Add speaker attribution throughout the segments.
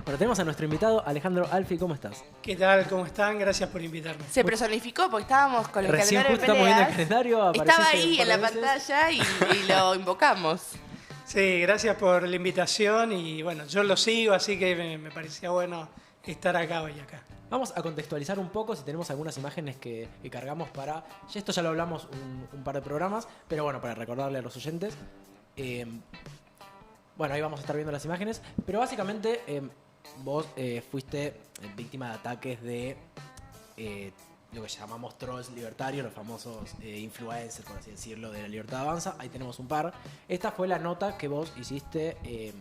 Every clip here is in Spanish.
Speaker 1: Bueno, tenemos a nuestro invitado, Alejandro Alfi, ¿cómo estás?
Speaker 2: ¿Qué tal? ¿Cómo están? Gracias por invitarme.
Speaker 3: Se personificó porque estábamos con el
Speaker 1: Recién
Speaker 3: calendario
Speaker 1: justo
Speaker 3: de
Speaker 1: estamos viendo el
Speaker 3: peleas.
Speaker 1: calendario.
Speaker 3: Estaba
Speaker 1: apareciste
Speaker 3: ahí
Speaker 1: un par
Speaker 3: en la
Speaker 1: de veces.
Speaker 3: pantalla y lo invocamos.
Speaker 2: Sí, gracias por la invitación y bueno, yo lo sigo, así que me parecía bueno estar acá hoy acá.
Speaker 1: Vamos a contextualizar un poco si tenemos algunas imágenes que cargamos para... Esto ya lo hablamos un par de programas, pero bueno, para recordarle a los oyentes. Bueno, ahí vamos a estar viendo las imágenes, pero básicamente vos fuiste víctima de ataques de lo que llamamos trolls libertarios, los famosos influencers, por así decirlo, de La Libertad Avanza. Ahí tenemos un par. Esta fue la nota que vos hiciste en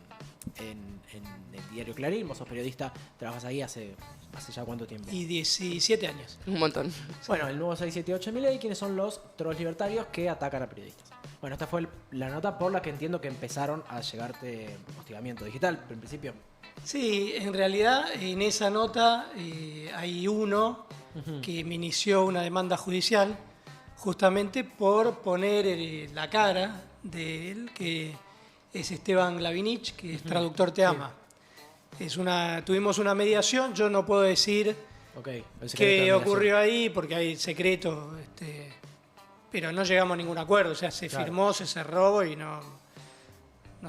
Speaker 1: el diario Clarín. Vos sos periodista, trabajas ahí hace ya cuánto tiempo.
Speaker 2: Y 17 años.
Speaker 3: Un montón.
Speaker 1: Bueno, el nuevo 678 Milei, ¿quiénes son los trolls libertarios que atacan a periodistas? Bueno, esta fue la nota por la que entiendo que empezaron a llegarte hostigamiento digital, pero en principio.
Speaker 2: Sí, en realidad en esa nota hay uno que me inició una demanda judicial justamente por poner la cara de él, que es Esteban Lavinich, que es traductor Te Ama. Tuvimos una mediación, yo no puedo decir
Speaker 1: Okay,
Speaker 2: qué ocurrió ahí porque hay secreto, pero no llegamos a ningún acuerdo, o sea, se firmó, se cerró y no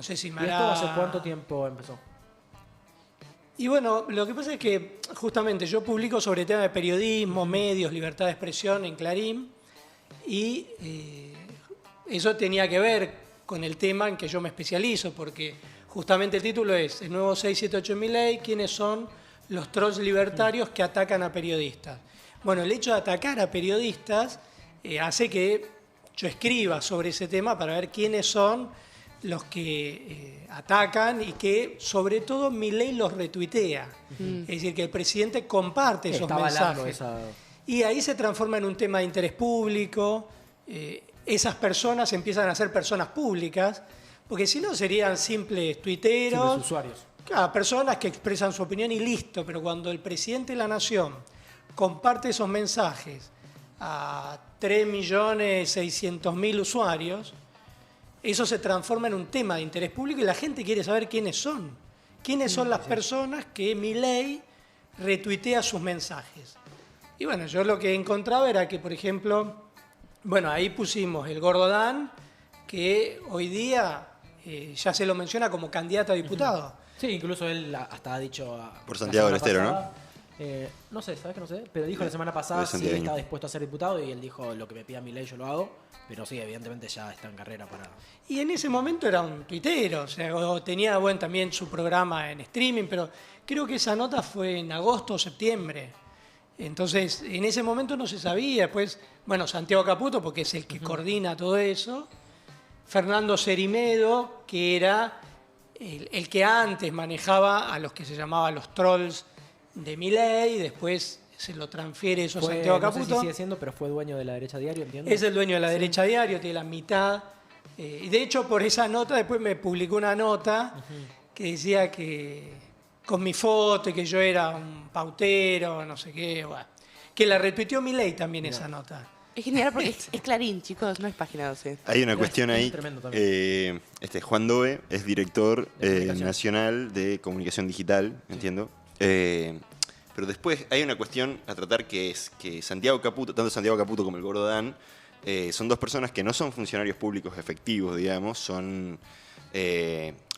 Speaker 2: sé si me
Speaker 1: ¿Y esto
Speaker 2: hará...
Speaker 1: hace cuánto tiempo empezó?
Speaker 2: Y bueno, lo que pasa es que justamente yo publico sobre temas de periodismo, medios, libertad de expresión en Clarín y eso tenía que ver con el tema en que yo me especializo, porque justamente el título es el nuevo 678 Milei, ¿quiénes son los trolls libertarios que atacan a periodistas? Bueno, el hecho de atacar a periodistas hace que yo escriba sobre ese tema para ver quiénes son los que atacan y que sobre todo Milei los retuitea. Es decir, que el presidente comparte esos mensajes. Y ahí se transforma en un tema de interés público. Esas personas empiezan a ser personas públicas, porque si no serían simples tuiteros.
Speaker 1: Simples usuarios.
Speaker 2: Claro, personas que expresan su opinión y listo. Pero cuando el presidente de la Nación comparte esos mensajes a 3.600.000 usuarios, eso se transforma en un tema de interés público y la gente quiere saber quiénes son. ¿Quiénes son las personas que Milei retuitea sus mensajes? Y bueno, yo lo que encontraba era que, por ejemplo, bueno, ahí pusimos el Gordo Dan, que hoy día ya se lo menciona como candidato a diputado.
Speaker 1: Sí, incluso él hasta ha dicho...
Speaker 4: Por Santiago del Estero,
Speaker 1: pasada, no sé, ¿sabes que no sé? Pero dijo la semana pasada si estaba dispuesto a ser diputado y él dijo lo que me pida Milei yo lo hago, pero sí, evidentemente ya está en carrera para...
Speaker 2: Y en ese momento era un tuitero, o sea, tenía también su programa en streaming, pero creo que esa nota fue en agosto o septiembre. Entonces, en ese momento no se sabía. Después, bueno, Santiago Caputo, porque es el que coordina todo eso. Fernando Cerimedo, que era el que antes manejaba a los que se llamaban los trolls de Milei, y después se lo transfiere eso a Santiago Caputo.
Speaker 1: No sé si sigue siendo, pero fue dueño de La Derecha Diario, entiendo.
Speaker 2: Es el dueño de La Derecha Diario, tiene la mitad. Y de hecho, por esa nota, después me publicó una nota que decía que con mi foto y que yo era un pautero, no sé qué, bueno, que la retuiteó Milei también esa nota.
Speaker 3: Es genial porque es Clarín, chicos, no es Página 12.
Speaker 4: Hay una cuestión ahí.
Speaker 1: Tremendo también.
Speaker 4: Juan Dove es director nacional de comunicación digital, entiendo. Pero después hay una cuestión a tratar que es que Santiago Caputo, tanto Santiago Caputo como el Gordo Dan, son dos personas que no son funcionarios públicos efectivos, digamos, son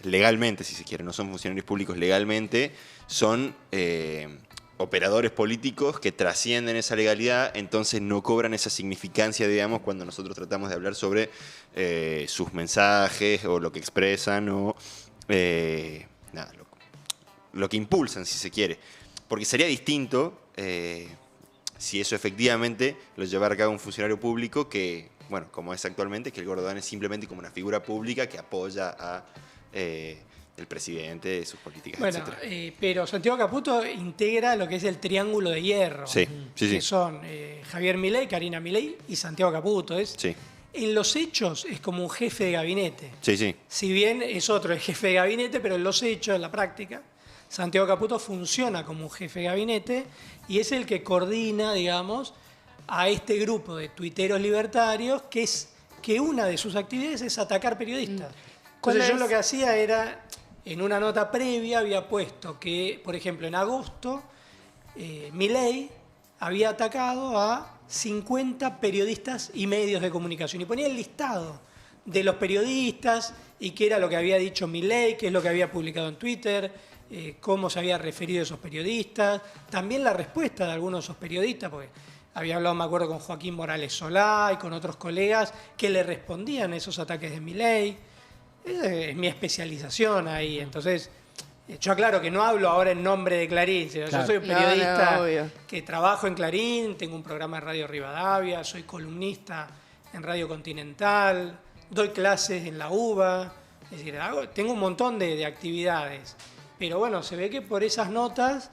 Speaker 4: legalmente, si se quiere, no son funcionarios públicos legalmente, son operadores políticos que trascienden esa legalidad, entonces no cobran esa significancia, digamos, cuando nosotros tratamos de hablar sobre sus mensajes o lo que expresan o lo que impulsan, si se quiere. Porque sería distinto si eso efectivamente lo llevara a cabo un funcionario público que, bueno, como es actualmente, que el Gordo Dan es simplemente como una figura pública que apoya a el presidente, sus políticas,
Speaker 2: bueno,
Speaker 4: etc.
Speaker 2: Pero Santiago Caputo integra lo que es el triángulo de hierro,
Speaker 4: sí.
Speaker 2: que son Javier Milei, Karina Milei y Santiago Caputo.
Speaker 4: Sí.
Speaker 2: En los hechos es como un jefe de gabinete.
Speaker 4: Sí.
Speaker 2: Si bien es otro el jefe de gabinete, pero en los hechos, en la práctica, Santiago Caputo funciona como un jefe de gabinete y es el que coordina, digamos, a este grupo de tuiteros libertarios que una de sus actividades es atacar periodistas. Entonces yo lo que hacía era en una nota previa había puesto que, por ejemplo, en agosto, Milei había atacado a 50 periodistas y medios de comunicación y ponía el listado de los periodistas y qué era lo que había dicho Milei, qué es lo que había publicado en Twitter, cómo se había referido a esos periodistas, también la respuesta de algunos de esos periodistas, porque había hablado, me acuerdo, con Joaquín Morales Solá y con otros colegas que le respondían a esos ataques de Milei. Esa es mi especialización ahí, entonces yo aclaro que no hablo ahora en nombre de Clarín, sino
Speaker 1: Claro.
Speaker 2: yo soy un periodista
Speaker 3: obvio.
Speaker 2: que trabajo en Clarín, tengo un programa de Radio Rivadavia, soy columnista en Radio Continental, doy clases en la UBA, es decir, tengo un montón de actividades. Pero bueno, se ve que por esas notas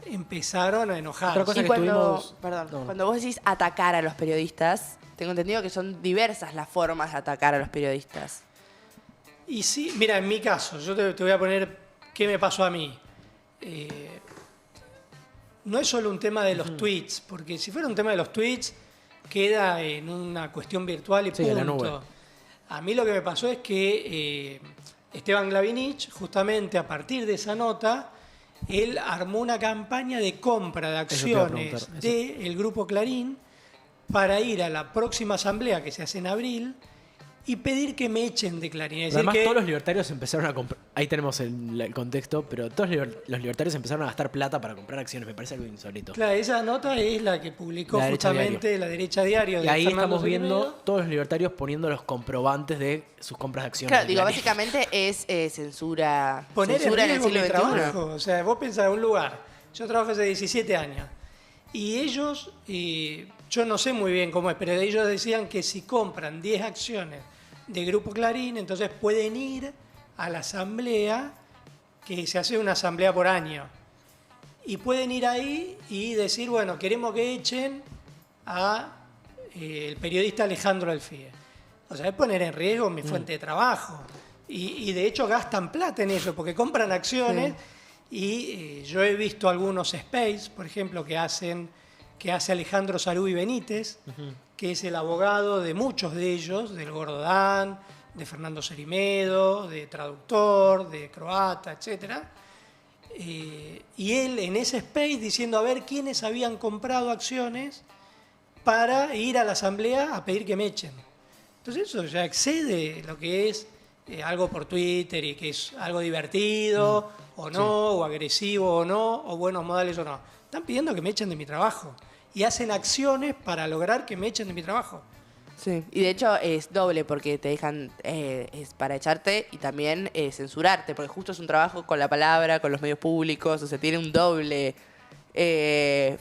Speaker 2: empezaron a enojarse.
Speaker 1: Otra cosa
Speaker 3: Y
Speaker 1: que
Speaker 3: cuando,
Speaker 1: tuvimos-
Speaker 3: perdón,
Speaker 1: No.
Speaker 3: cuando vos decís atacar a los periodistas, tengo entendido que son diversas las formas de atacar a los periodistas.
Speaker 2: Y sí, mira, en mi caso, yo te voy a poner qué me pasó a mí. No es solo un tema de los tweets, porque si fuera un tema de los tweets, queda en una cuestión virtual y
Speaker 1: Sí, en la
Speaker 2: punto.
Speaker 1: nube.
Speaker 2: A mí lo que me pasó es que Esteban Glavinich, justamente a partir de esa nota, él armó una campaña de compra de
Speaker 1: Eso te iba a
Speaker 2: acciones
Speaker 1: preguntar,
Speaker 2: del Grupo Clarín para ir a la próxima asamblea que se hace en abril y pedir que me echen de Clarín. Es
Speaker 1: Pero
Speaker 2: decir,
Speaker 1: además
Speaker 2: que
Speaker 1: todos los libertarios empezaron a comprar, ahí tenemos el contexto, pero todos los libertarios empezaron a gastar plata para comprar acciones, me parece algo insólito.
Speaker 2: claro, esa nota es la que publicó
Speaker 1: La Derecha
Speaker 2: justamente la Derecha Diario.
Speaker 1: Y
Speaker 2: de
Speaker 1: ahí
Speaker 2: Fernando
Speaker 1: estamos viendo
Speaker 2: Solmedo.
Speaker 1: todos los libertarios poniendo los comprobantes de sus compras de acciones.
Speaker 3: Claro,
Speaker 1: de
Speaker 3: digo,
Speaker 1: Clarín.
Speaker 3: básicamente es censura,
Speaker 2: Poner en
Speaker 3: censura en el
Speaker 2: riesgo
Speaker 3: siglo
Speaker 2: mi
Speaker 3: XXI.
Speaker 2: trabajo. O sea, vos pensás en un lugar. Yo trabajo hace 17 años. Y ellos, yo no sé muy bien cómo es, pero ellos decían que si compran 10 acciones de Grupo Clarín, entonces pueden ir a la asamblea, que se hace una asamblea por año. Y pueden ir ahí y decir, bueno, queremos que echen a el periodista Alejandro Alfie. O sea, es poner en riesgo mi fuente de trabajo. Y de hecho gastan plata en eso, porque compran acciones. Y yo he visto algunos space, por ejemplo, que hace Alejandro Sarubi Benítez, que es el abogado de muchos de ellos, del Gordo Dan, de Fernando Cerimedo, de Traductor, de Croata, etc. Y él en ese space diciendo a ver quiénes habían comprado acciones para ir a la asamblea a pedir que me echen. Entonces eso ya excede lo que es algo por Twitter y que es algo divertido o no, o agresivo o no, o buenos modales o no. Están pidiendo que me echen de mi trabajo y hacen acciones para lograr que me echen de mi trabajo.
Speaker 3: Sí, y de hecho es doble porque te dejan, es para echarte y también censurarte, porque justo es un trabajo con la palabra, con los medios públicos, o sea, tiene un doble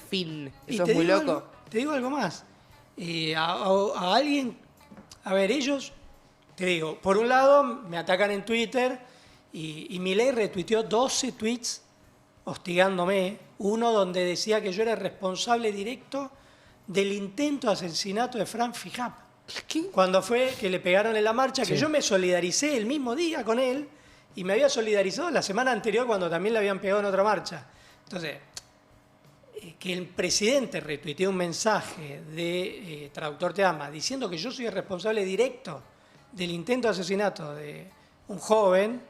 Speaker 3: fin.
Speaker 2: Y
Speaker 3: Eso
Speaker 2: te
Speaker 3: es muy
Speaker 2: digo
Speaker 3: loco.
Speaker 2: te digo algo más. A alguien, a ver, ellos, te digo, por un lado me atacan en Twitter y Milei retuiteó 12 tweets hostigándome. Uno donde decía que yo era responsable directo del intento de asesinato de Frank Fijap.
Speaker 3: ¿Qué?
Speaker 2: Cuando fue que le pegaron en la marcha, que yo me solidaricé el mismo día con él y me había solidarizado la semana anterior cuando también le habían pegado en otra marcha. Entonces, que el presidente retuiteó un mensaje de Traductor Te Ama diciendo que yo soy el responsable directo del intento de asesinato de un joven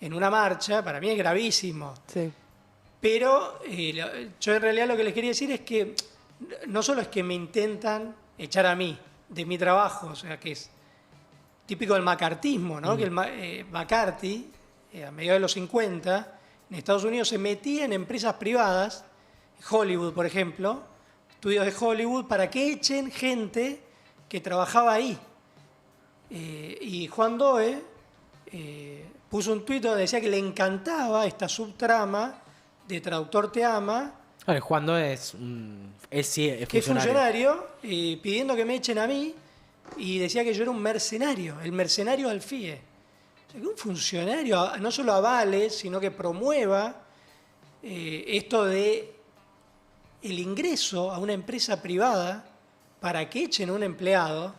Speaker 2: en una marcha, para mí es gravísimo.
Speaker 3: Sí.
Speaker 2: Pero yo en realidad lo que les quería decir es que no solo es que me intentan echar a mí de mi trabajo, o sea, que es típico del macartismo, ¿no? Que el McCarthy, a mediados de los 50, en Estados Unidos se metía en empresas privadas, Hollywood, por ejemplo, estudios de Hollywood, para que echen gente que trabajaba ahí. Y Juan Doe puso un tuit donde decía que le encantaba esta subtrama de Traductor Te Ama,
Speaker 1: Vale, Juan Do es sí, es
Speaker 2: que es
Speaker 1: funcionario.
Speaker 2: funcionario, pidiendo que me echen a mí, y decía que yo era un mercenario, el mercenario Alfie. O sea, que un funcionario no solo avale, sino que promueva esto de el ingreso a una empresa privada para que echen a un empleado,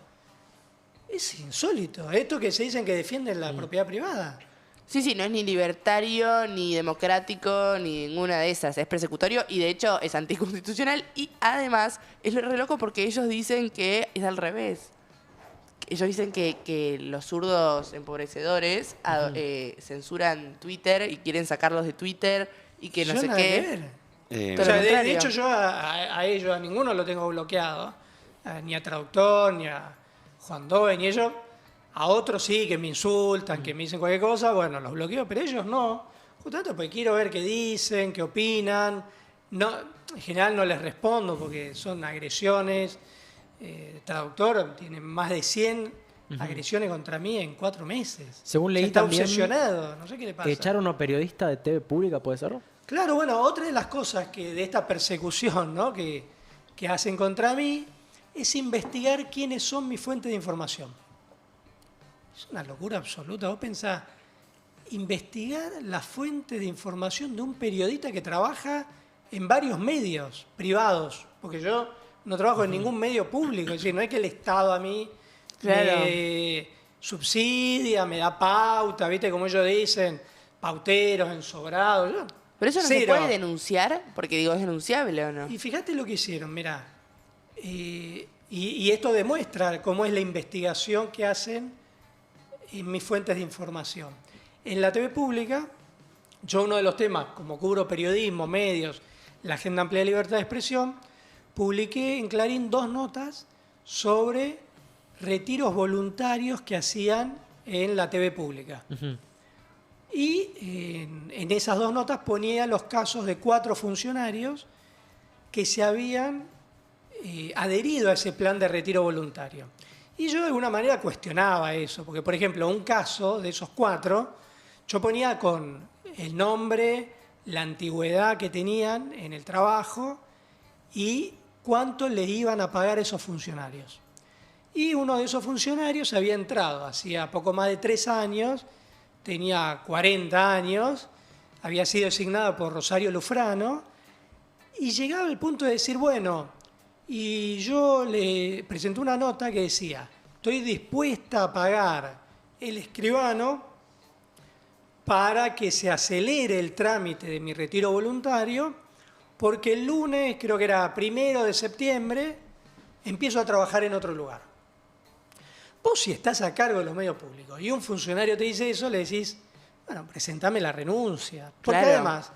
Speaker 2: es insólito. Esto que se dicen que defienden la propiedad privada.
Speaker 3: Sí, no es ni libertario, ni democrático, ni ninguna de esas. Es persecutorio y de hecho es anticonstitucional y además es re loco porque ellos dicen que es al revés. ellos dicen que los zurdos empobrecedores censuran Twitter y quieren sacarlos de Twitter y que no
Speaker 2: Yo
Speaker 3: sé
Speaker 2: nada que
Speaker 3: qué.
Speaker 2: ver.
Speaker 3: Todo
Speaker 2: O sea,
Speaker 3: lo
Speaker 2: de
Speaker 3: contrario.
Speaker 2: hecho yo a ellos, a ninguno lo tengo bloqueado, ni a Traductor, ni a Juan Doe, ni ellos. A otros sí, que me insultan, que me dicen cualquier cosa, bueno, los bloqueo, pero ellos no. Justamente porque quiero ver qué dicen, qué opinan. No, en general no les respondo porque son agresiones. Traductor tiene más de 100 agresiones contra mí en 4 meses.
Speaker 1: Según
Speaker 2: O sea,
Speaker 1: leí
Speaker 2: está
Speaker 1: también,
Speaker 2: obsesionado, no sé qué le pasa.
Speaker 1: Echaron a una periodista de TV pública, ¿puede ser?
Speaker 2: Claro, bueno, otra de las cosas que de esta persecución, ¿no? que hacen contra mí es investigar quiénes son mis fuentes de información. Es una locura absoluta. Vos pensás, investigar la fuente de información de un periodista que trabaja en varios medios privados, porque yo no trabajo en ningún medio público, es decir, no es que el Estado a mí
Speaker 3: Claro.
Speaker 2: me subsidia, me da pauta, ¿viste? Como ellos dicen, pauteros, ensobrados. Yo,
Speaker 3: Pero eso no se
Speaker 2: cero.
Speaker 3: puede denunciar, porque digo, ¿es denunciable o no?
Speaker 2: Y fíjate lo que hicieron, mirá. Y esto demuestra cómo es la investigación que hacen en mis fuentes de información. En la TV pública, yo uno de los temas, como cubro periodismo, medios, la Agenda Amplia de Libertad de Expresión, publiqué en Clarín 2 notas sobre retiros voluntarios que hacían en la TV pública. Y en esas 2 notas ponía los casos de 4 funcionarios que se habían adherido a ese plan de retiro voluntario. Y yo de alguna manera cuestionaba eso, porque por ejemplo, un caso de esos 4, yo ponía con el nombre, la antigüedad que tenían en el trabajo y cuánto les iban a pagar esos funcionarios. Y uno de esos funcionarios había entrado hacía poco más de 3 años, tenía 40 años, había sido designado por Rosario Lufrano, y llegaba al punto de decir, bueno, y yo le presenté una nota que decía, estoy dispuesta a pagar el escribano para que se acelere el trámite de mi retiro voluntario, porque el lunes, creo que era 1 de septiembre, empiezo a trabajar en otro lugar. Vos si estás a cargo de los medios públicos y un funcionario te dice eso, le decís, bueno, presentame la renuncia. Porque
Speaker 3: Claro.
Speaker 2: además,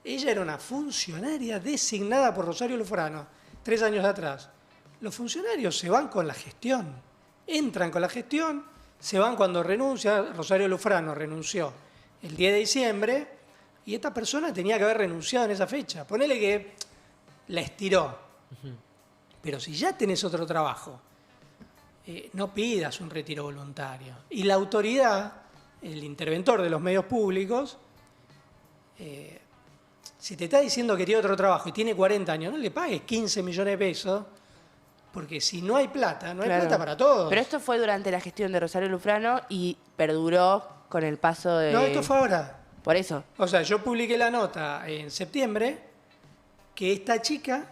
Speaker 2: ella era una funcionaria designada por Rosario Lufrano 3 años atrás. Los funcionarios se van con la gestión, entran con la gestión, se van cuando renuncia. Rosario Lufrano renunció el 10 de diciembre y esta persona tenía que haber renunciado en esa fecha. Ponele que la estiró. Pero si ya tenés otro trabajo, no pidas un retiro voluntario. Y la autoridad, el interventor de los medios públicos, si te está diciendo que tiene otro trabajo y tiene 40 años, no le pagues 15 millones de pesos, porque si no hay plata, no hay
Speaker 3: Claro.
Speaker 2: plata para todos.
Speaker 3: Pero esto fue durante la gestión de Rosario Lufrano y perduró con el paso de...
Speaker 2: No, esto fue ahora.
Speaker 3: Por eso.
Speaker 2: O sea, yo publiqué la nota en septiembre que esta chica,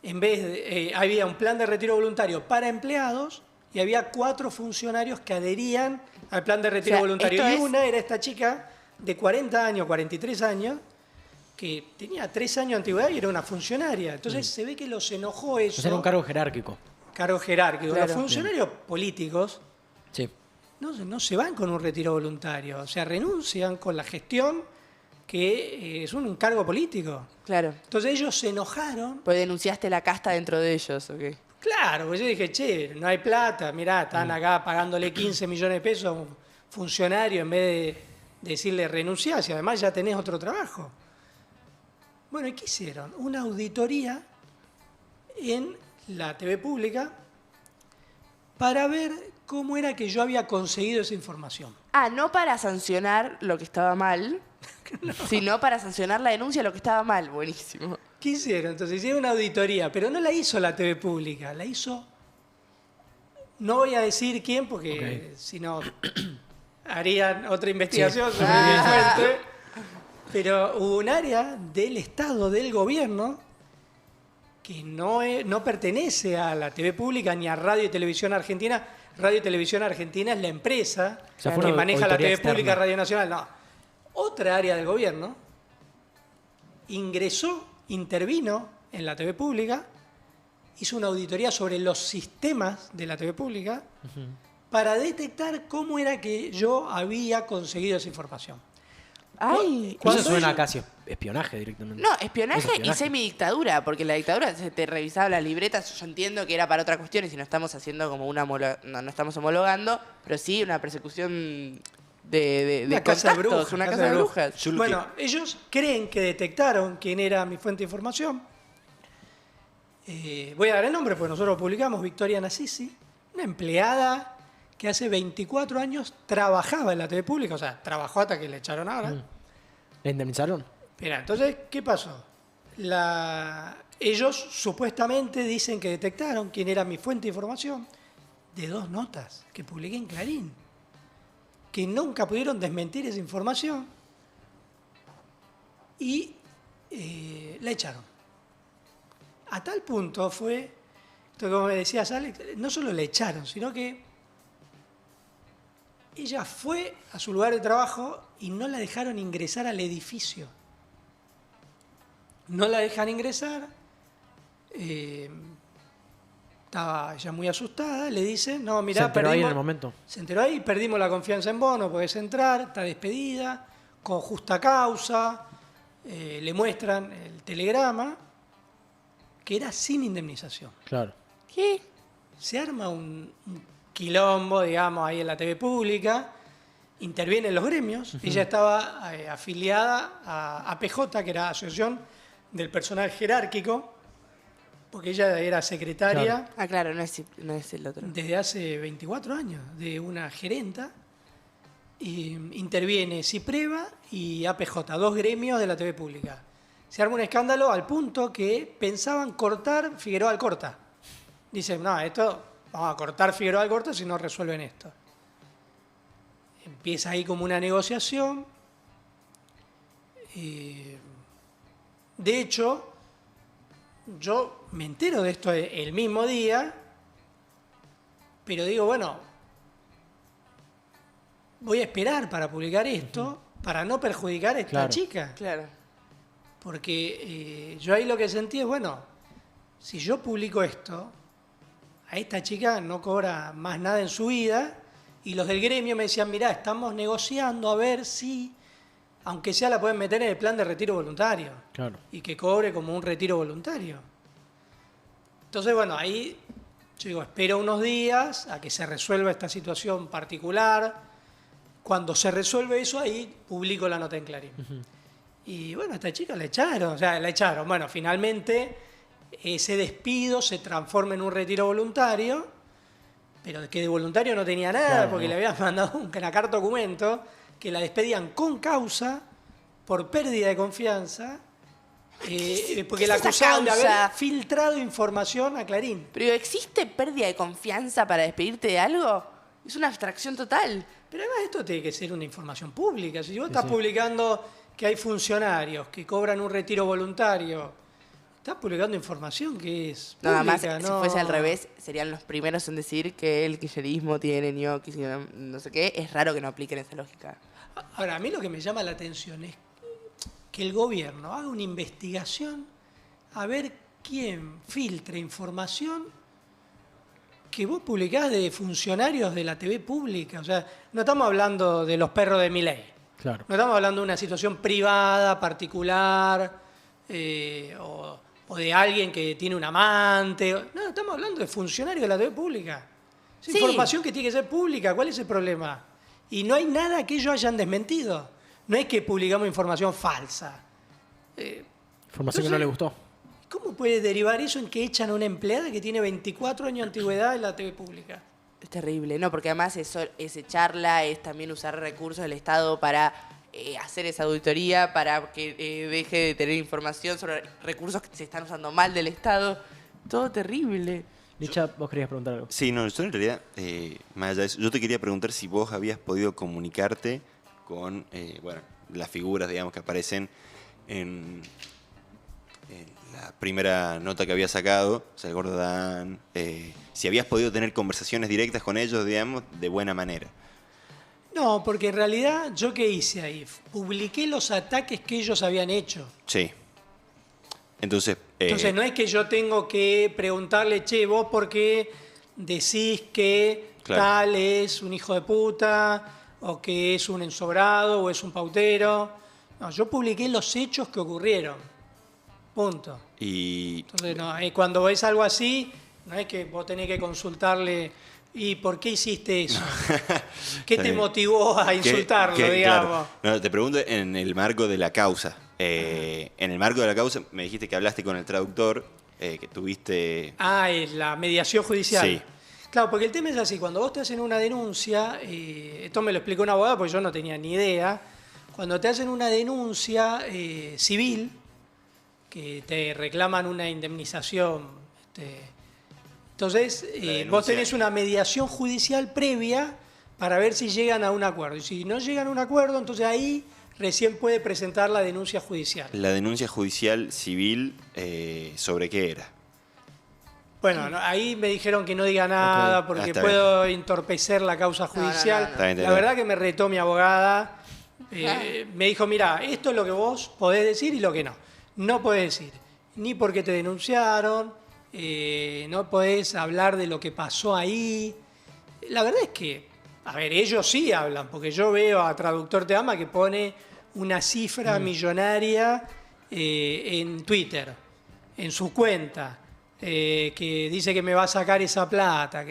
Speaker 2: en vez de, había un plan de retiro voluntario para empleados y había 4 funcionarios que adherían al plan de retiro
Speaker 3: O sea,
Speaker 2: voluntario.
Speaker 3: esto
Speaker 2: Y
Speaker 3: es-
Speaker 2: una era esta chica de 40 años, 43 años, que tenía 3 años de antigüedad y era una funcionaria. Entonces se ve que los enojó eso.
Speaker 1: Eso era un cargo jerárquico.
Speaker 2: Cargo jerárquico.
Speaker 3: Claro.
Speaker 2: Los funcionarios políticos
Speaker 1: Sí.
Speaker 2: no se van con un retiro voluntario, o sea, renuncian con la gestión que es un cargo político.
Speaker 3: Claro.
Speaker 2: Entonces ellos se enojaron.
Speaker 3: Pues denunciaste la casta dentro de ellos, ¿ok?
Speaker 2: Claro, pues yo dije, che, no hay plata, mirá, están acá pagándole 15 millones de pesos a un funcionario en vez de decirle renunciar, y además ya tenés otro trabajo. Bueno, ¿y qué hicieron? Una auditoría en la TV pública para ver cómo era que yo había conseguido esa información.
Speaker 3: Ah, no para sancionar lo que estaba mal, sino para sancionar la denuncia de lo que estaba mal. Buenísimo.
Speaker 2: ¿Qué hicieron? Entonces hicieron una auditoría, pero no la hizo la TV pública, la hizo, no voy a decir quién, porque si no harían otra investigación sobre mi fuente, pero hubo un área del Estado, del gobierno, que no pertenece a la TV pública ni a Radio y Televisión Argentina. Radio y Televisión Argentina es la empresa
Speaker 1: O sea, fue
Speaker 2: que
Speaker 1: una
Speaker 2: maneja la
Speaker 1: auditoría
Speaker 2: TV
Speaker 1: externa.
Speaker 2: pública, Radio Nacional. No, otra área del gobierno intervino en la TV pública hizo una auditoría sobre los sistemas de la TV pública para detectar cómo era que yo había conseguido esa información.
Speaker 3: Ay,
Speaker 1: Eso suena
Speaker 2: ellos-
Speaker 1: casi espionaje directamente.
Speaker 3: no, espionaje
Speaker 1: Es espionaje.
Speaker 3: y semidictadura, porque la dictadura se te revisaba las libretas, yo entiendo que era para otra cuestión y si no estamos haciendo como no estamos homologando, pero sí una persecución de
Speaker 2: Una casa de
Speaker 3: contactos,
Speaker 2: brujas,
Speaker 3: una casa de brujas.
Speaker 4: Yo lo
Speaker 2: Bueno, ellos creen que detectaron quién era mi fuente de información. Voy a dar el nombre, porque nosotros publicamos Victoria Nassisi, una empleada que hace 24 años trabajaba en la TV pública, o sea, trabajó hasta que le echaron ahora.
Speaker 1: ¿La indemnizaron?
Speaker 2: Mira, entonces, ¿qué pasó? Ellos supuestamente dicen que detectaron quién era mi fuente de información de 2 notas que publiqué en Clarín, que nunca pudieron desmentir esa información y la echaron. A tal punto fue, esto como me decías, Alex, no solo la echaron, sino que ella fue a su lugar de trabajo y no la dejaron ingresar al edificio. No la dejan ingresar. Estaba ella muy asustada. Le dicen, no, mirá,
Speaker 1: Se enteró ahí en
Speaker 2: perdimos.
Speaker 1: el momento.
Speaker 2: Se enteró ahí, perdimos la confianza en vos, no podés entrar, está despedida, con justa causa. Le muestran el telegrama, que era sin indemnización.
Speaker 1: Claro.
Speaker 3: ¿Qué?
Speaker 2: Se arma un quilombo, digamos, ahí en la TV pública, intervienen los gremios. Ella estaba afiliada a APJ, que era Asociación del Personal Jerárquico, porque ella era secretaria
Speaker 3: Ah, claro, no es el otro.
Speaker 2: desde hace 24 años, de una gerenta. Y interviene Cipreva y APJ, 2 gremios de la TV pública. Se arma un escándalo al punto que pensaban cortar Figueroa Alcorta. Dicen, no, esto vamos a cortar Figueroa Alcorta si no resuelven esto. Empieza ahí como una negociación. De hecho, yo me entero de esto el mismo día, pero digo, bueno, voy a esperar para publicar esto para no perjudicar a esta
Speaker 1: Claro.
Speaker 2: chica.
Speaker 3: Claro.
Speaker 2: Porque yo ahí lo que sentí es, bueno, si yo publico esto, a esta chica no cobra más nada en su vida, y los del gremio me decían, mirá, estamos negociando a ver si, aunque sea, la pueden meter en el plan de retiro voluntario,
Speaker 1: Claro.
Speaker 2: y que cobre como un retiro voluntario. Entonces, bueno, ahí yo digo, espero unos días a que se resuelva esta situación particular. Cuando se resuelve eso, ahí publico la nota en Clarín. Y bueno, a esta chica la echaron. Bueno, finalmente ese despido se transforma en un retiro voluntario, pero que de voluntario no tenía nada,
Speaker 1: Claro,
Speaker 2: porque
Speaker 1: no.
Speaker 2: le habían mandado una carta documento que la despedían con causa por pérdida de confianza, porque la
Speaker 3: es esa
Speaker 2: acusaban de
Speaker 3: causa?
Speaker 2: haber filtrado información a Clarín.
Speaker 3: Pero ¿existe pérdida de confianza para despedirte de algo? Es una abstracción total.
Speaker 2: Pero además esto tiene que ser una información pública. Si vos estás
Speaker 1: sí.
Speaker 2: publicando que hay funcionarios que cobran un retiro voluntario, estás publicando información que es pública,
Speaker 3: Nada más, si
Speaker 2: ¿no?
Speaker 3: fuese al revés, serían los primeros en decir que el kirchnerismo tiene ñoquis y no sé qué. Es raro que no apliquen esa lógica.
Speaker 2: Ahora, a mí lo que me llama la atención es que el gobierno haga una investigación a ver quién filtra información que vos publicás de funcionarios de la TV pública. O sea, no estamos hablando de los perros de Milei.
Speaker 1: Claro.
Speaker 2: No estamos hablando de una situación privada, particular, o de alguien que tiene un amante. No, estamos hablando de funcionarios de la TV pública. Es
Speaker 3: Sí.
Speaker 2: información que tiene que ser pública. ¿Cuál es el problema? Y no hay nada que ellos hayan desmentido. No es que publicamos información falsa.
Speaker 1: Información que no le gustó.
Speaker 2: ¿Cómo puede derivar eso en que echan a una empleada que tiene 24 años de antigüedad en la TV pública?
Speaker 3: Es terrible, ¿no? Porque además eso es echarla, es también usar recursos del Estado para hacer esa auditoría, para que deje de tener información sobre recursos que se están usando mal del Estado. Todo terrible.
Speaker 1: Licha, vos querías preguntar algo.
Speaker 4: Sí, no, yo en realidad, más allá de eso, yo te quería preguntar si vos habías podido comunicarte con, bueno, las figuras, digamos, que aparecen en la primera nota que había sacado, o sea, el Gordo Dan, si habías podido tener conversaciones directas con ellos, digamos, de buena manera.
Speaker 2: No, porque en realidad, ¿yo qué hice ahí? Publiqué los ataques que ellos habían hecho.
Speaker 4: Sí.
Speaker 2: Entonces no es que yo tengo que preguntarle, che, vos por qué decís que
Speaker 4: Claro.
Speaker 2: tal es un hijo de puta, o que es un ensobrado, o es un pautero. No, yo publiqué los hechos que ocurrieron. Punto.
Speaker 4: Y
Speaker 2: Entonces, no, cuando ves algo así, no es que vos tenés que consultarle, ¿y por qué hiciste eso? ¿Qué
Speaker 4: Está
Speaker 2: te
Speaker 4: bien.
Speaker 2: motivó a insultarlo, digamos?
Speaker 4: Claro. No, te pregunto en el marco de la causa. En el marco de la causa me dijiste que hablaste con el traductor, que tuviste...
Speaker 2: Es la mediación judicial.
Speaker 4: Sí.
Speaker 2: Claro, porque el tema es así, cuando vos te hacen una denuncia, esto me lo explicó un abogado porque yo no tenía ni idea, cuando te hacen una denuncia civil, que te reclaman una indemnización, entonces
Speaker 4: denuncia.
Speaker 2: vos tenés una mediación judicial previa para ver si llegan a un acuerdo. Y si no llegan a un acuerdo, entonces ahí recién puede presentar la denuncia judicial.
Speaker 4: La denuncia judicial civil, ¿sobre qué era?
Speaker 2: Bueno, ahí me dijeron que no diga nada porque
Speaker 4: está
Speaker 2: puedo entorpecer la causa judicial.
Speaker 3: no.
Speaker 4: Está bien, está
Speaker 2: La
Speaker 4: bien.
Speaker 2: verdad que me retó mi abogada. Me dijo, mira, esto es lo que vos podés decir y lo que no. No podés decir ni por qué te denunciaron, no podés hablar de lo que pasó ahí. La verdad es que, a ver, ellos sí hablan, porque yo veo a Traductor Te Ama que pone una cifra millonaria en Twitter, en su cuenta, que dice que me va a sacar esa plata.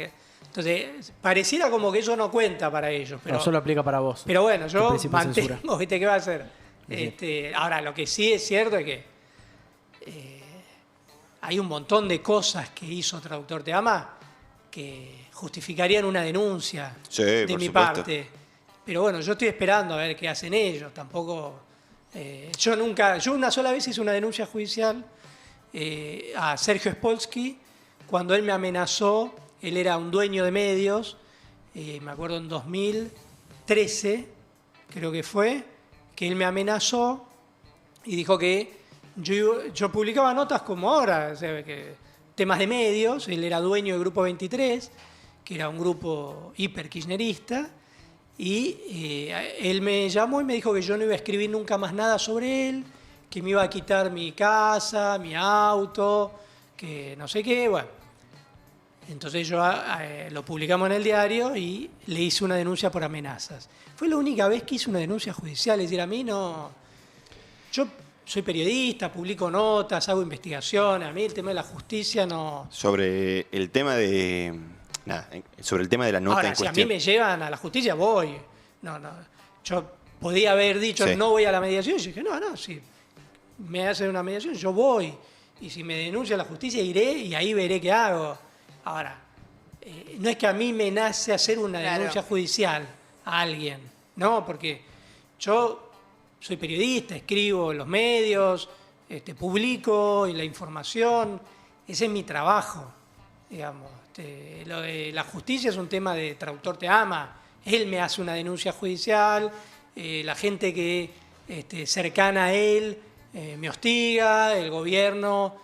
Speaker 2: Entonces, pareciera como que eso no cuenta para ellos.
Speaker 1: Pero solo aplica para vos.
Speaker 2: Pero bueno,
Speaker 1: El
Speaker 2: yo
Speaker 1: principio de censura.
Speaker 2: mantengo, ¿viste qué va a hacer? Ahora, lo que sí es cierto es que hay un montón de cosas que hizo Traductor Te Ama que justificarían una denuncia
Speaker 4: Sí,
Speaker 2: de
Speaker 4: por
Speaker 2: mi
Speaker 4: supuesto.
Speaker 2: parte. Pero bueno, yo estoy esperando a ver qué hacen ellos. Tampoco. Yo una sola vez hice una denuncia judicial a Sergio Spolsky cuando él me amenazó. Él era un dueño de medios, me acuerdo en 2013, creo que fue, que él me amenazó y dijo que yo publicaba notas como ahora, o sea, temas de medios. Él era dueño del Grupo 23, que era un grupo hiper kirchnerista, y él me llamó y me dijo que yo no iba a escribir nunca más nada sobre él, que me iba a quitar mi casa, mi auto, que no sé qué, bueno. Entonces yo lo publicamos en el diario y le hice una denuncia por amenazas. Fue la única vez que hice una denuncia judicial, es decir, a mí no... Yo soy periodista, publico notas, hago investigaciones, a mí el tema de la justicia no...
Speaker 4: Sobre el tema de... sobre el tema de la nota
Speaker 2: Ahora,
Speaker 4: en
Speaker 2: si a
Speaker 4: cuestión.
Speaker 2: mí me llevan a la justicia, voy. No. Yo podía haber dicho,
Speaker 4: Sí.
Speaker 2: no voy a la mediación, y yo dije, no, si me hacen una mediación, yo voy. Y si me denuncia la justicia, iré y ahí veré qué hago. Ahora, no es que a mí me nace hacer una
Speaker 3: Claro.
Speaker 2: denuncia judicial a alguien, no, porque yo soy periodista, escribo en los medios, publico y la información, ese es mi trabajo, digamos. Lo de la justicia es un tema de Traductor Te Ama, él me hace una denuncia judicial, la gente que cercana a él me hostiga, el gobierno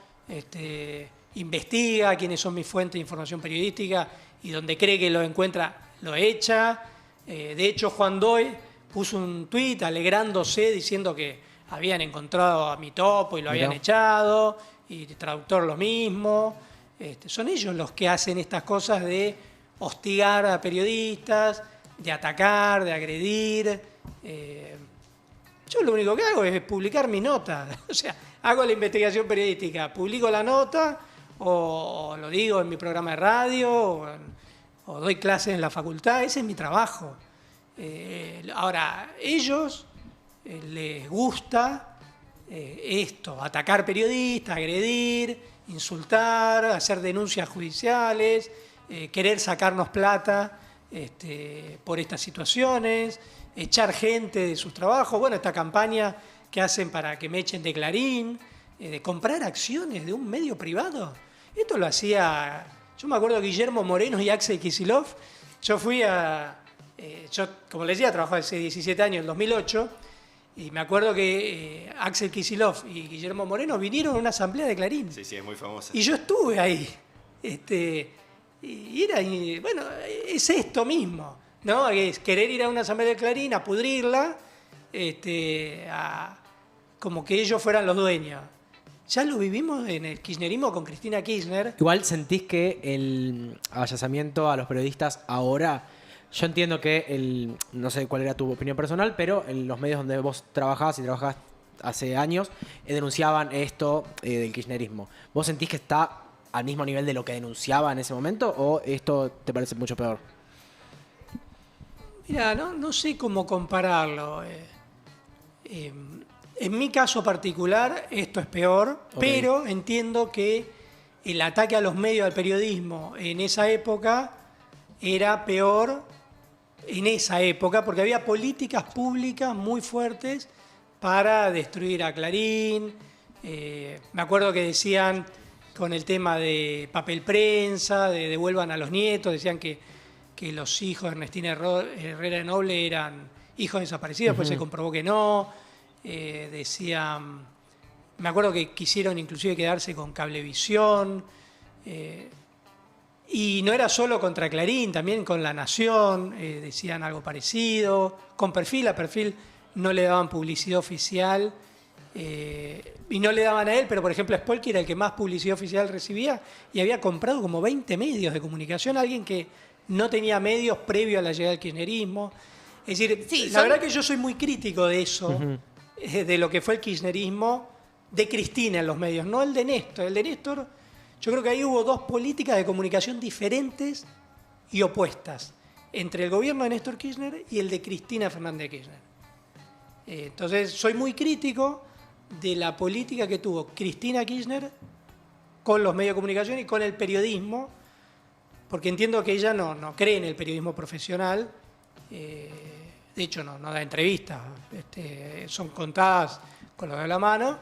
Speaker 2: investiga quiénes son mis fuentes de información periodística y donde cree que lo encuentra, lo echa. De hecho, Juan Doy puso un tuit alegrándose diciendo que habían encontrado a mi topo y lo habían
Speaker 1: Mirá.
Speaker 2: echado, y Traductor lo mismo. Son ellos los que hacen estas cosas de hostigar a periodistas, de atacar, de agredir. Yo lo único que hago es publicar mi nota. O sea, hago la investigación periodística, publico la nota o lo digo en mi programa de radio o doy clases en la facultad. Ese es mi trabajo. Ahora, ellos les gusta esto, atacar periodistas, agredir, insultar, hacer denuncias judiciales, querer sacarnos plata por estas situaciones, echar gente de sus trabajos. Bueno, esta campaña que hacen para que me echen de Clarín, de comprar acciones de un medio privado. Esto lo hacía, yo me acuerdo, Guillermo Moreno y Axel Kicillof. Yo fui yo, como les decía, trabajaba hace 17 años, en 2008, y me acuerdo que Axel Kicillof y Guillermo Moreno vinieron a una asamblea de Clarín.
Speaker 4: Sí, es muy famosa.
Speaker 2: Y yo estuve ahí. Bueno, es esto mismo, ¿no? Es querer ir a una asamblea de Clarín, a pudrirla, como que ellos fueran los dueños. Ya lo vivimos en el kirchnerismo con Cristina Kirchner.
Speaker 1: Igual sentís que el avasallamiento a los periodistas ahora, yo entiendo que no sé cuál era tu opinión personal, pero en los medios donde vos trabajabas y trabajabas hace años, denunciaban esto del kirchnerismo. ¿Vos sentís que está al mismo nivel de lo que denunciaba en ese momento o esto te parece mucho peor?
Speaker 2: Mira, no sé cómo compararlo. En mi caso particular esto es peor, pero entiendo que el ataque a los medios, al periodismo en esa época era peor en esa época porque había políticas públicas muy fuertes para destruir a Clarín. Me acuerdo que decían con el tema de papel prensa, de devuelvan a los nietos, decían que los hijos de Ernestina Herrera de Noble eran hijos desaparecidos, después se comprobó que no. Decían, me acuerdo que quisieron inclusive quedarse con Cablevisión, y no era solo contra Clarín, también con La Nación, decían algo parecido, con Perfil, a Perfil no le daban publicidad oficial, y no le daban a él, pero por ejemplo Spolky era el que más publicidad oficial recibía y había comprado como 20 medios de comunicación, alguien que no tenía medios previo a la llegada del kirchnerismo. Es decir,
Speaker 3: Sí,
Speaker 2: la verdad que yo soy muy crítico de eso, de lo que fue el kirchnerismo de Cristina en los medios, no el de Néstor. El de Néstor, yo creo que ahí hubo dos políticas de comunicación diferentes y opuestas entre el gobierno de Néstor Kirchner y el de Cristina Fernández de Kirchner. Entonces, soy muy crítico de la política que tuvo Cristina Kirchner con los medios de comunicación y con el periodismo, porque entiendo que ella no cree en el periodismo profesional. De hecho, no da entrevistas, son contadas con los de la mano,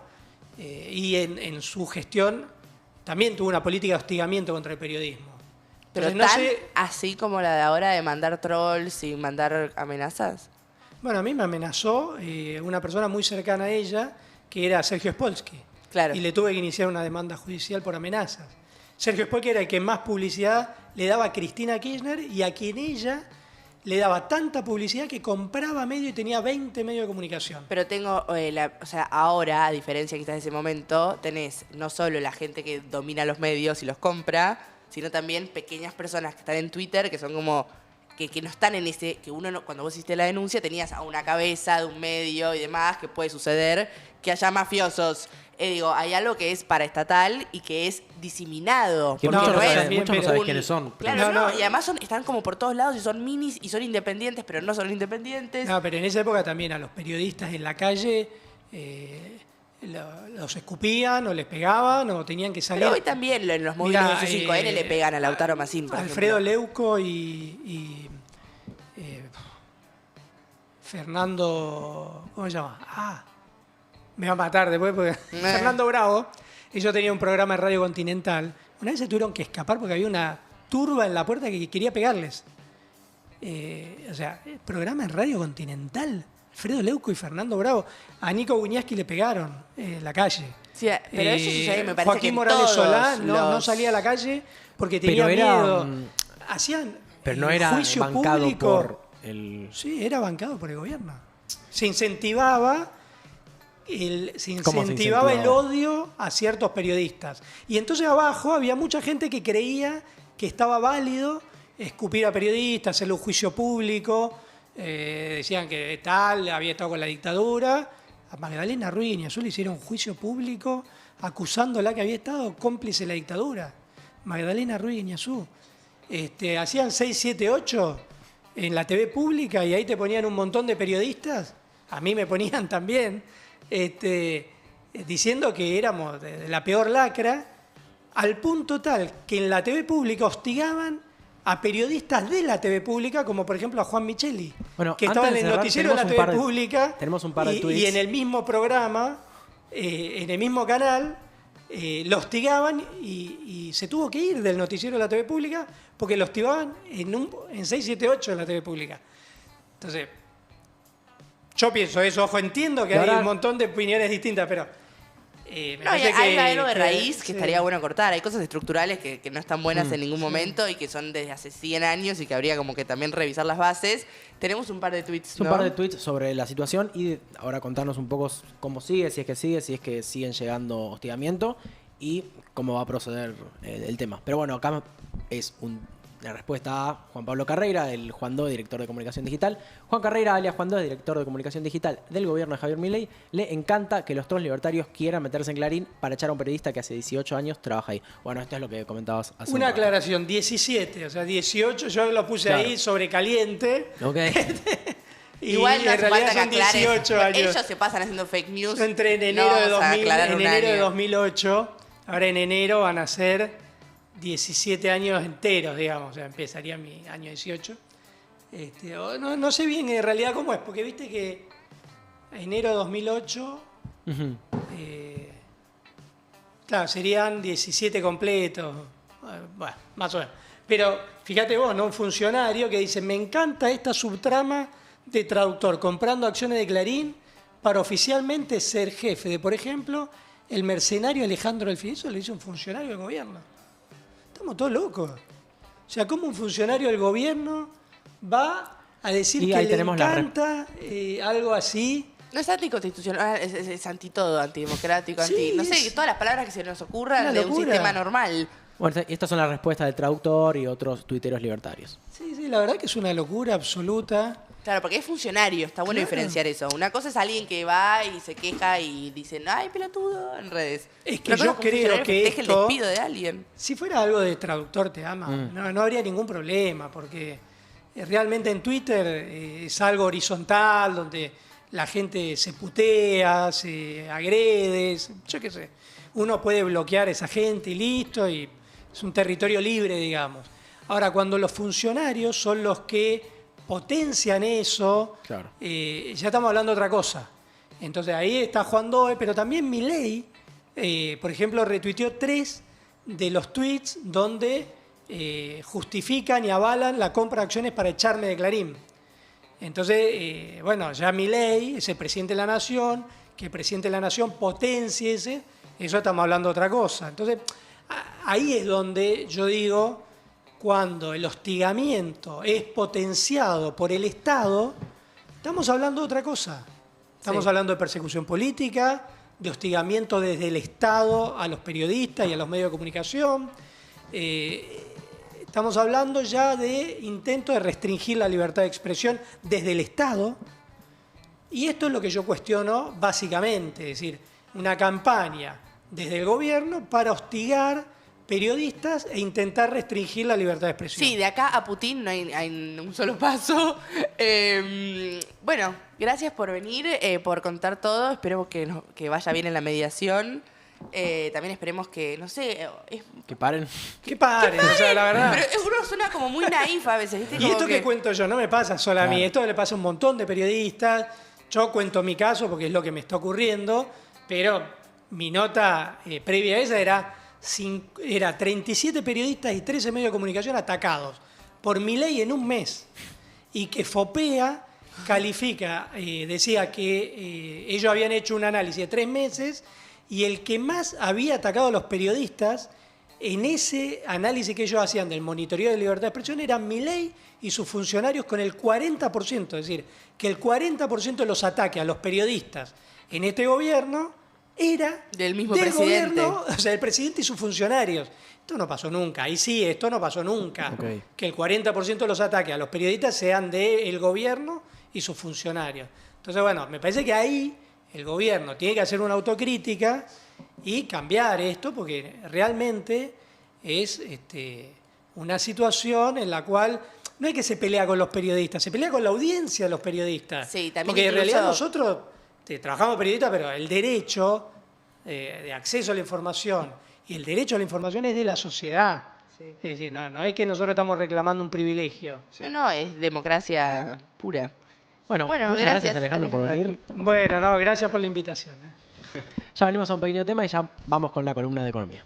Speaker 2: y en su gestión también tuvo una política de hostigamiento contra el periodismo.
Speaker 3: Pero
Speaker 2: Entonces,
Speaker 3: tan así como la de ahora de mandar trolls y mandar amenazas.
Speaker 2: Bueno, a mí me amenazó una persona muy cercana a ella, que era Sergio Spolsky.
Speaker 3: Claro.
Speaker 2: Y le tuve que iniciar una demanda judicial por amenazas. Sergio Spolsky era el que más publicidad le daba a Cristina Kirchner y a quien ella le daba tanta publicidad que compraba medio y tenía 20 medios de comunicación.
Speaker 3: Pero tengo, o sea, ahora, a diferencia quizás de ese momento, tenés no solo la gente que domina los medios y los compra, sino también pequeñas personas que están en Twitter, que son como, que no están en ese, que uno no, cuando vos hiciste la denuncia tenías a una cabeza de un medio y demás, que puede suceder, que haya mafiosos. Digo, hay algo que es paraestatal y que es diseminado.
Speaker 1: Que
Speaker 3: porque
Speaker 1: muchos no
Speaker 3: es
Speaker 1: saben- muchos no
Speaker 3: un-
Speaker 1: saben quiénes son.
Speaker 3: Claro,
Speaker 2: No,
Speaker 3: y además están como por todos lados y son minis y son independientes, pero no son independientes.
Speaker 2: No, pero en esa época también a los periodistas en la calle los escupían o les pegaban o tenían que salir.
Speaker 3: Pero hoy también en los móviles
Speaker 2: Mirá,
Speaker 3: de 5N le pegan a Lautaro Massín, por
Speaker 2: Alfredo
Speaker 3: ejemplo.
Speaker 2: Leuco y Fernando, ¿cómo se llama? Me va a matar después porque Fernando Bravo, ellos tenían un programa de Radio Continental. Una vez se tuvieron que escapar porque había una turba en la puerta que quería pegarles. O sea, el programa en Radio Continental, Alfredo Leuco y Fernando Bravo. A Nico Guñaski le pegaron en la calle.
Speaker 3: Sí, pero eso sucede, me parece
Speaker 2: Joaquín
Speaker 3: que en
Speaker 2: Morales
Speaker 3: todos
Speaker 2: Solá no
Speaker 3: los-
Speaker 2: salía a la calle porque tenía
Speaker 1: Pero era,
Speaker 2: miedo. Hacían
Speaker 1: Pero no era
Speaker 2: juicio
Speaker 1: bancado
Speaker 2: público.
Speaker 1: por el...
Speaker 2: Sí, era bancado por el gobierno. Se incentivaba
Speaker 1: ¿Cómo se
Speaker 2: el
Speaker 1: incentivaba?
Speaker 2: odio a ciertos periodistas. Y entonces abajo había mucha gente que creía que estaba válido escupir a periodistas, hacerle un juicio público. Decían que tal había estado con la dictadura. A Magdalena Ruiz Iñazú le hicieron un juicio público acusándola que había estado cómplice de la dictadura. Magdalena Ruiz Iñazú. Hacían 6, 7, 8 en la TV pública y ahí te ponían un montón de periodistas. A mí me ponían también. Diciendo que éramos de la peor lacra, al punto tal que en la TV pública hostigaban a periodistas de la TV pública, como por ejemplo a Juan Micheli,
Speaker 1: Bueno,
Speaker 2: que
Speaker 1: antes
Speaker 2: estaba en
Speaker 1: de
Speaker 2: el
Speaker 1: cerrar,
Speaker 2: noticiero de la
Speaker 1: tenemos un
Speaker 2: TV
Speaker 1: par de-
Speaker 2: pública,
Speaker 1: tenemos un par de tweets.
Speaker 2: y en el mismo programa, en el mismo canal, lo hostigaban y se tuvo que ir del noticiero de la TV pública porque lo hostigaban en 678 de la TV pública. Entonces, yo pienso eso, ojo, entiendo que
Speaker 1: Y ahora-
Speaker 2: hay un montón de opiniones distintas, pero Me
Speaker 3: No, hay
Speaker 2: parece que-
Speaker 3: algo de
Speaker 2: que-
Speaker 3: raíz que
Speaker 2: sí.
Speaker 3: estaría bueno cortar. Hay cosas estructurales que no están buenas en ningún momento y que son desde hace 100 años y que habría como que también revisar las bases. Tenemos un par de tweets,
Speaker 1: Un
Speaker 3: ¿no?
Speaker 1: par de tweets sobre la situación y ahora contarnos un poco cómo sigue, si es que siguen llegando hostigamiento y cómo va a proceder el tema. Pero bueno, acá es la respuesta a Juan Pablo Carreira, el Juan Do, director de comunicación digital. Juan Carreira, alias Juan Do, director de comunicación digital del gobierno de Javier Milei, le encanta que los trolls libertarios quieran meterse en Clarín para echar a un periodista que hace 18 años trabaja ahí. Bueno, esto es lo que comentabas hace un
Speaker 2: Una
Speaker 1: rato.
Speaker 2: aclaración, 17, o sea, 18, yo lo puse
Speaker 1: Claro.
Speaker 2: ahí sobrecaliente.
Speaker 1: Ok.
Speaker 2: Y
Speaker 3: Igual no
Speaker 2: en
Speaker 3: hace
Speaker 2: realidad
Speaker 3: falta que
Speaker 2: son
Speaker 3: aclares.
Speaker 2: 18 años.
Speaker 3: Ellos se pasan haciendo fake news.
Speaker 2: Yo entré en
Speaker 3: No
Speaker 2: enero, de,
Speaker 3: vamos a
Speaker 2: 2000,
Speaker 3: aclarar
Speaker 2: en
Speaker 3: un
Speaker 2: enero de
Speaker 3: año.
Speaker 2: 2008. Ahora en enero van a ser 17 años enteros, digamos. O sea, empezaría mi año 18. No sé bien en realidad cómo es, porque viste que enero de 2008,
Speaker 1: Ujú.
Speaker 2: claro, serían 17 completos. Bueno, más o menos. Pero fíjate vos, ¿no? Un funcionario que dice, me encanta esta subtrama de traductor, comprando acciones de Clarín para oficialmente ser jefe de, por ejemplo, el mercenario Alejandro del Fidel. Eso lo hizo un funcionario del gobierno. Estamos todos locos. O sea, ¿cómo un funcionario del gobierno va a decir
Speaker 1: Y
Speaker 2: que
Speaker 1: ahí
Speaker 2: le
Speaker 1: tenemos la
Speaker 2: encanta algo así?
Speaker 3: No es anticonstitucional, es anti todo, antidemocrático,
Speaker 2: Sí,
Speaker 3: no sé,
Speaker 2: es
Speaker 3: todas las palabras que se nos ocurran
Speaker 2: una
Speaker 3: de un
Speaker 2: locura.
Speaker 3: sistema normal.
Speaker 1: Bueno, estas son las respuestas del traductor y otros tuiteros libertarios.
Speaker 2: Sí, la verdad que es una locura absoluta.
Speaker 3: Claro, porque es funcionario, está bueno
Speaker 2: Claro.
Speaker 3: diferenciar eso. Una cosa es alguien que va y se queja y dicen, ay, pelotudo, en redes.
Speaker 2: Es que
Speaker 3: Otra
Speaker 2: yo
Speaker 3: cosa un
Speaker 2: creo
Speaker 3: funcionario
Speaker 2: que
Speaker 3: festeje
Speaker 2: esto-
Speaker 3: el despido de alguien.
Speaker 2: Si fuera algo de traductor te ama, no habría ningún problema, porque realmente en Twitter es algo horizontal, donde la gente se putea, se agrede, yo qué sé. Uno puede bloquear a esa gente y listo, y es un territorio libre, digamos. Ahora, cuando los funcionarios son los que potencian eso,
Speaker 1: Claro.
Speaker 2: ya estamos hablando de otra cosa. Entonces ahí está Juan Doe, pero también Milei, por ejemplo, retuiteó 3 de los tweets donde justifican y avalan la compra de acciones para echarme de Clarín. Entonces, bueno, ya Milei es el presidente de la Nación, que el presidente de la Nación potencie eso estamos hablando de otra cosa. Entonces, ahí es donde yo digo, cuando el hostigamiento es potenciado por el Estado, estamos hablando de otra cosa. Estamos
Speaker 3: Sí.
Speaker 2: hablando de persecución política, de hostigamiento desde el Estado a los periodistas y a los medios de comunicación. Estamos hablando ya de intento de restringir la libertad de expresión desde el Estado. Y esto es lo que yo cuestiono básicamente, es decir, una campaña desde el gobierno para hostigar periodistas e intentar restringir la libertad de expresión.
Speaker 3: Sí, de acá a Putin no hay un solo paso. Bueno, gracias por venir, por contar todo. Esperemos que vaya bien en la mediación. También esperemos que, no sé,
Speaker 1: Que paren.
Speaker 2: Que paren, o sea, la verdad.
Speaker 3: pero uno suena como muy naif a veces, ¿viste?
Speaker 2: Y
Speaker 3: Como
Speaker 2: esto que cuento yo no me pasa solo a mí,
Speaker 1: Claro.
Speaker 2: esto le pasa a un montón de periodistas. Yo cuento mi caso porque es lo que me está ocurriendo, pero mi nota previa a esa era 37 periodistas y 13 medios de comunicación atacados por Milei en un mes. Y que FOPEA califica, decía que ellos habían hecho un análisis de 3 meses y el que más había atacado a los periodistas en ese análisis que ellos hacían del monitoreo de libertad de expresión eran Milei y sus funcionarios con el 40%, es decir, que el 40% de los ataques a los periodistas en este gobierno era
Speaker 3: Del mismo
Speaker 2: del
Speaker 3: presidente.
Speaker 2: gobierno, o sea, el presidente y sus funcionarios. Esto no pasó nunca, y sí, esto no pasó nunca,
Speaker 1: Ok.
Speaker 2: que el 40% de los ataques a los periodistas sean del gobierno y sus funcionarios. Entonces, bueno, me parece que ahí el gobierno tiene que hacer una autocrítica y cambiar esto, porque realmente es una situación en la cual no es que se pelea con los periodistas, se pelea con la audiencia de los periodistas.
Speaker 3: Sí, también
Speaker 2: porque en
Speaker 3: incluso-
Speaker 2: realidad nosotros trabajamos periodistas, pero el derecho de acceso a la información y el derecho a la información es de la sociedad. Es decir, no es que nosotros estamos reclamando un privilegio.
Speaker 3: No, es democracia pura.
Speaker 1: Bueno,
Speaker 3: Bueno,
Speaker 1: muchas
Speaker 3: gracias,
Speaker 1: Alejandro por venir.
Speaker 2: Bueno, no, gracias por la invitación.
Speaker 1: Ya venimos a un pequeño tema y ya vamos con la columna de economía.